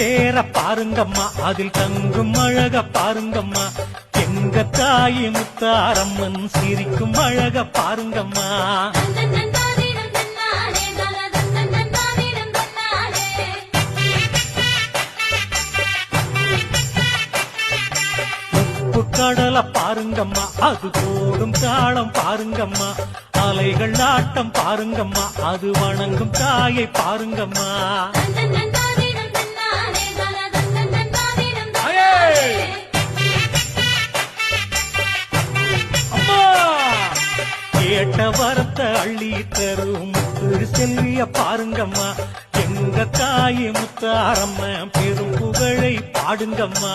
சேர பாருங்கம்மா, அதில் தங்கும் அழக பாருங்கம்மா. எங்க தாயி முத்தாரம்மன் சிரிக்கும் அழக பாருங்கம்மா. கடலை பாருங்கம்மா, அது போடும் தாளம் பாருங்கம்மா. அலைகள் நாட்டம் பாருங்கம்மா, அது வணங்கும் தாயை பாருங்கம்மா. அம்மா கேட்ட வரத்தை அள்ளி தரும் திரு செல்விய பாருங்கம்மா. எங்க தாயை முத்தாரம்ம பெரும் புகழை பாடுங்கம்மா.